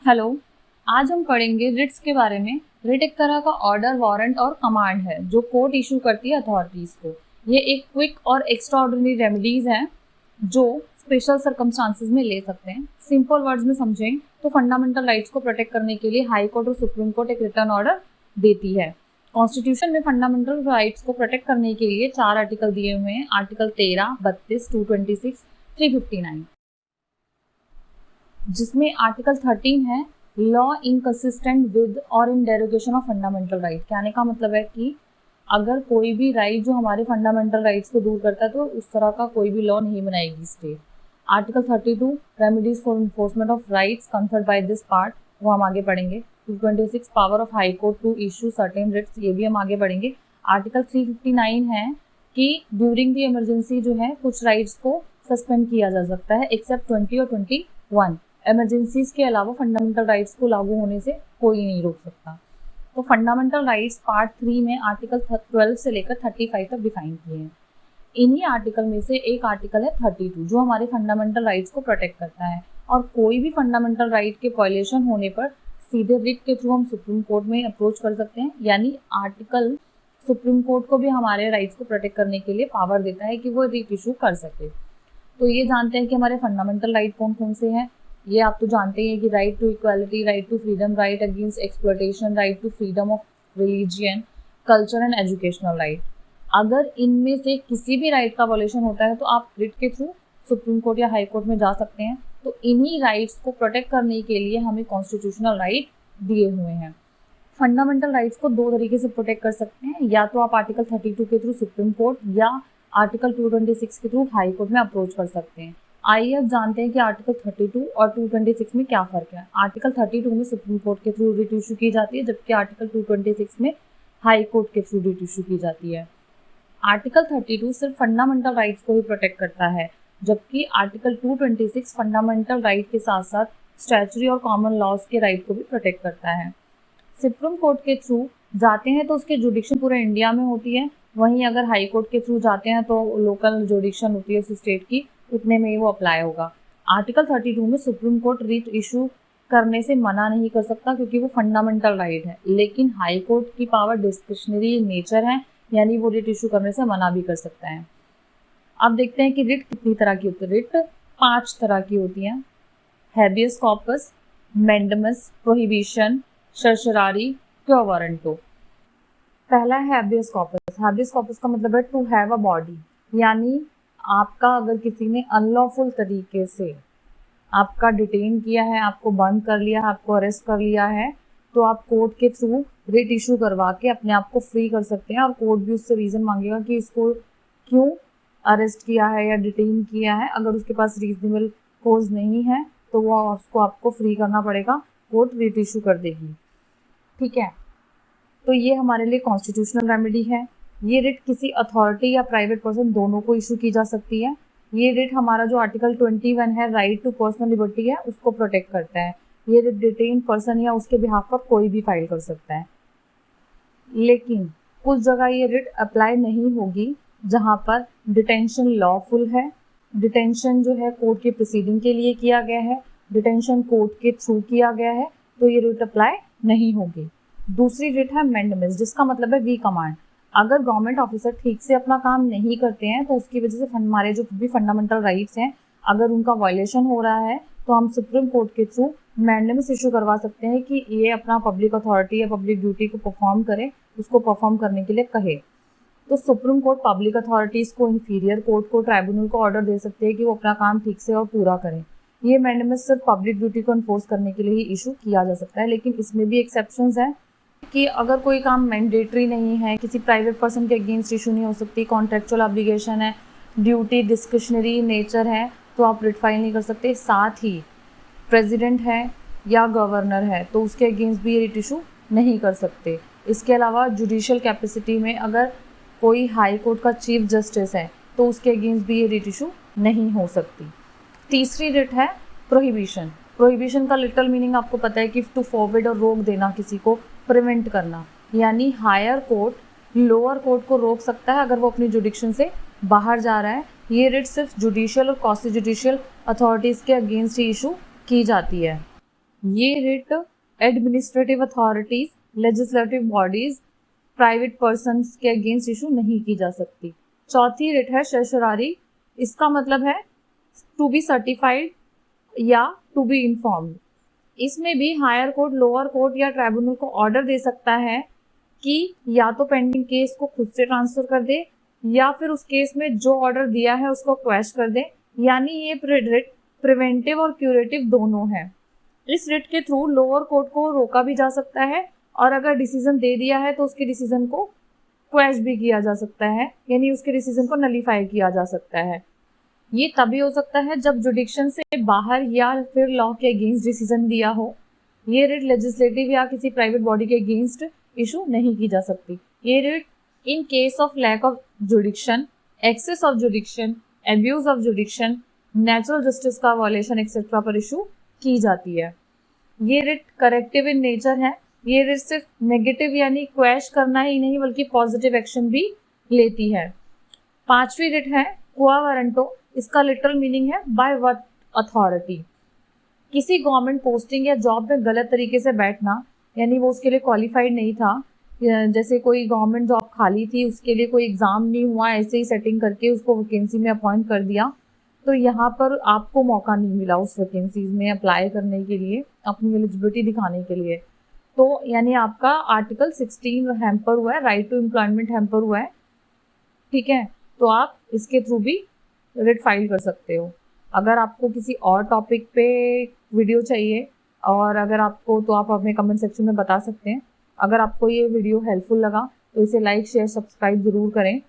Hello. आज हम पढ़ेंगे रिट्स के बारे में। रिट एक तरह का ऑर्डर, वारंट और कमांड है जो कोर्ट इशू करती है अथॉरिटीज को। ये एक क्विक और एक्स्ट्राऑर्डिनरी रेमेडीज हैं जो स्पेशल सर्कमस्टांसेस में ले सकते हैं। सिंपल वर्ड्स में समझें तो फंडामेंटल राइट्स को प्रोटेक्ट करने के लिए हाई कोर्ट और सुप्रीम कोर्ट एक रिटर्न ऑर्डर देती है। कॉन्स्टिट्यूशन में फंडामेंटल राइट्स को प्रोटेक्ट करने के लिए 4 आर्टिकल दिए हुए हैं। आर्टिकल 13, 32, 226, 359, जिसमें आर्टिकल 13 है लॉ इनकंसिस्टेंट विद और इन डेरोगेशन ऑफ फंडामेंटल राइट। कहने का मतलब है कि अगर कोई भी राइट जो हमारे फंडामेंटल राइट्स को दूर करता है तो उस तरह का कोई भी लॉ नहीं बनाएगी state. Article 32 remedies for enforcement of rights conferred by this part, वो हम आगे पढ़ेंगे। 226 power of high court to issue certain writs, ये भी हम आगे पढ़ेंगे। आर्टिकल 359 है कि ड्यूरिंग द इमरजेंसी जो है कुछ राइट्स को सस्पेंड किया जा सकता है एक्सेप्ट 20 और 21। इमरजेंसीज के अलावा फंडामेंटल राइट्स को लागू होने से कोई नहीं रोक सकता। तो फंडामेंटल राइट्स पार्ट 3 में आर्टिकल 12 से लेकर 35 तक डिफाइन किए हैं। इन्हीं आर्टिकल में से एक आर्टिकल है 32 जो हमारे फंडामेंटल राइट्स को प्रोटेक्ट करता है, और कोई भी फंडामेंटल राइट के वायलेशन होने पर सीधे रिट के थ्रू हम सुप्रीम कोर्ट में अप्रोच कर सकते हैं। यानी आर्टिकल सुप्रीम कोर्ट को भी हमारे राइट्स को प्रोटेक्ट करने के लिए पावर देता है कि वो रिट इशू कर सके। तो ये जानते हैं कि हमारे फंडामेंटल राइट कौन कौन से हैं। ये आप तो जानते ही हैं कि right to equality, right to freedom, right against exploitation, right to freedom of religion, culture and educational right. अगर इनमें से किसी भी राइट का वायलेशन होता है तो आप रिट के थ्रू सुप्रीम कोर्ट या हाई कोर्ट में जा सकते हैं। तो इन्हीं राइट्स को प्रोटेक्ट करने के लिए हमें कॉन्स्टिट्यूशनल राइट दिए हुए हैं। फंडामेंटल राइट्स को 2 तरीके से प्रोटेक्ट कर सकते हैं, या तो आप आर्टिकल 32 के थ्रू सुप्रीम कोर्ट या आर्टिकल 226 के थ्रू हाई कोर्ट में अप्रोच कर सकते हैं। आइए अब जानते हैं कि आर्टिकल 32 और 226 में क्या फ़र्क है। आर्टिकल 32 में सुप्रीम कोर्ट के थ्रू रिट इशू की जाती है, जबकि आर्टिकल 226 में हाई कोर्ट के थ्रू रिट इशू की जाती है। आर्टिकल 32 सिर्फ फंडामेंटल राइट्स को ही प्रोटेक्ट करता है, जबकि आर्टिकल 226 फंडामेंटल राइट के साथ साथ स्टैच्यूटरी और कॉमन लॉज के राइट को भी प्रोटेक्ट करता है। सुप्रीम कोर्ट के थ्रू जाते हैं तो उसकी जुडिक्शन पूरे इंडिया में होती है, वहीं अगर हाई कोर्ट के थ्रू जाते हैं तो लोकल जुडिक्शन होती है उस स्टेट की, उतने में ही वो अप्लाई होगा। आर्टिकल 32 में सुप्रीम कोर्ट रिट इशू करने से मना नहीं कर सकता क्योंकि वो फंडामेंटल राइट है, लेकिन हाई कोर्ट की पावर डिस्क्रिशनरी नेचर है, यानी वो रिट इशू करने से मना भी कर सकता है। अब देखते हैं कि रिट कितनी तरह की होती है। रिट 5 तरह की होती हैं: habeas corpus, mandamus, prohibition, certiorari, quo warranto. पहला है हैबियस कॉर्पस। हैबियस कॉर्पस का मतलब है टू हैव अ बॉडी, यानी आपका अगर किसी ने अनलॉफुल तरीके से आपका डिटेन किया है, आपको बंद कर लिया है, आपको अरेस्ट कर लिया है, तो आप कोर्ट के थ्रू रिट इशू करवा के अपने आप को फ्री कर सकते हैं, और कोर्ट भी उससे रीज़न मांगेगा कि इसको क्यों अरेस्ट किया है या डिटेन किया है। अगर उसके पास रीजनेबल कोज नहीं है तो वो उसको आपको फ्री करना पड़ेगा, कोर्ट रिट इशू कर देगी। ठीक है, तो ये हमारे लिए कॉन्स्टिट्यूशनल रेमेडी है। ये रिट किसी अथॉरिटी या प्राइवेट पर्सन दोनों को इशू की जा सकती है। ये रिट हमारा जो आर्टिकल 21 है राइट टू पर्सनल लिबर्टी है उसको प्रोटेक्ट करता है। ये रिट डिटेन पर्सन या उसके बिहाफ पर कोई भी फाइल कर सकता है, लेकिन कुछ जगह ये रिट अप्लाई नहीं होगी जहाँ पर डिटेंशन लॉफुल है, डिटेंशन जो है कोर्ट के प्रोसीडिंग के लिए किया गया है, डिटेंशन कोर्ट के थ्रू किया गया है, तो ये रिट अप्लाई नहीं होगी। दूसरी रिट है मैंडेमस, जिसका मतलब है वी कमांड। अगर गवर्नमेंट ऑफिसर ठीक से अपना काम नहीं करते हैं तो उसकी वजह से हमारे जो भी फंडामेंटल राइट्स हैं अगर उनका वायलेशन हो रहा है तो हम सुप्रीम कोर्ट के थ्रू मैंडेमस इशू करवा सकते हैं कि ये अपना पब्लिक अथॉरिटी या पब्लिक ड्यूटी को परफॉर्म करे, उसको परफॉर्म करने के लिए कहे। तो सुप्रीम कोर्ट पब्लिक अथॉरिटीज़ को, इंफीरियर कोर्ट को, ट्राइब्यूनल को ऑर्डर दे सकते हैं कि वो अपना काम ठीक से और पूरा करें। ये मैंडेमस सिर्फ पब्लिक ड्यूटी को इन्फोर्स करने के लिए ही इशू किया जा सकता है, लेकिन इसमें भी एक्सेप्शंस हैं कि अगर कोई काम मैंडेटरी नहीं है, किसी प्राइवेट पर्सन के अगेंस्ट इशू नहीं हो सकती, कॉन्ट्रेक्चुअल ऑब्लिगेशन है, ड्यूटी डिस्क्रिशनरी नेचर है, तो आप रिट फाइल नहीं कर सकते। साथ ही प्रेसिडेंट है या गवर्नर है तो उसके अगेंस्ट भी रिट इशू नहीं कर सकते। इसके अलावा जुडिशियल कैपेसिटी में अगर कोई हाई कोर्ट का चीफ जस्टिस है तो उसके अगेंस्ट भी ये रिट इशू नहीं हो सकती। तीसरी रिट है प्रोहिबिशन। प्रोहिबिशन का लिटरल मीनिंग आपको पता है कि टू फॉरबिड और रोक देना, किसी को प्रिवेंट करना, यानी हायर कोर्ट लोअर कोर्ट को रोक सकता है अगर वो अपनी जुडिक्शन से बाहर जा रहा है। ये रिट सिर्फ जुडिशियल और क्वासी जुडिशियल अथॉरिटीज़ के अगेंस्ट ही इशू की जाती है। ये writ administrative authorities, legislative bodies, private persons के अगेंस्ट इशू नहीं की जा सकती। चौथी रिट है सर्सरारी। इसका मतलब है टू बी सर्टिफाइड या टू बी इन्फॉर्म्ड। इसमें भी हायर कोर्ट, लोअर कोर्ट या ट्राइब्यूनल को ऑर्डर दे सकता है कि या तो पेंडिंग केस को खुद से ट्रांसफर कर दे या फिर उस केस में जो ऑर्डर दिया है उसको क्वेश कर दे। यानी ये रिट प्रिवेंटिव और क्यूरेटिव दोनों है। इस रिट के थ्रू लोअर कोर्ट को रोका भी जा सकता है और अगर डिसीजन दे दिया है तो उसके डिसीजन को क्वेश भी किया जा सकता है, यानी उसके डिसीजन को नलीफाई किया जा सकता है। ये तभी हो सकता है जब जुडिक्शन से बाहर या फिर लॉ के अगेंस्ट डिसीजन दिया हो। ये रिट लेजिस्लेटिव या किसी प्राइवेट बॉडी के अगेंस्ट इशू नहीं की जा सकती। ये writ in case of lack of jurisdiction, excess of jurisdiction, abuse of jurisdiction, natural justice का वायलेशन एक्सेट्रा पर इशू की जाती है। ये रिट करेक्टिव इन नेचर है। ये रिट सिर्फ नेगेटिव यानी क्वेश करना ही नहीं बल्कि पॉजिटिव एक्शन भी लेती है। पांचवी रिट है क्वा वारंटो। इसका लिटरल मीनिंग है बाय व्हाट अथॉरिटी। किसी गवर्नमेंट पोस्टिंग या जॉब में गलत तरीके से बैठना, यानी वो उसके लिए क्वालिफाइड नहीं था, जैसे कोई गवर्नमेंट जॉब खाली थी उसके लिए कोई एग्जाम नहीं हुआ, ऐसे ही सेटिंग करके उसको वैकेंसी में अपॉइंट कर दिया, तो यहाँ पर आपको मौका नहीं मिला उस वैकेंसीज में अप्लाई करने के लिए, अपनी एलिजिबिलिटी दिखाने के लिए, तो यानी आपका आर्टिकल 16 हैम्पर हुआ है, राइट टू एम्प्लॉयमेंट हैम्पर हुआ है। ठीक है, तो आप इसके थ्रू भी रिट फाइल कर सकते हो। अगर आपको किसी और टॉपिक पे वीडियो चाहिए और अगर आपको, तो आप हमें कमेंट सेक्शन में बता सकते हैं। अगर आपको ये वीडियो हेल्पफुल लगा तो इसे लाइक, शेयर, सब्सक्राइब ज़रूर करें।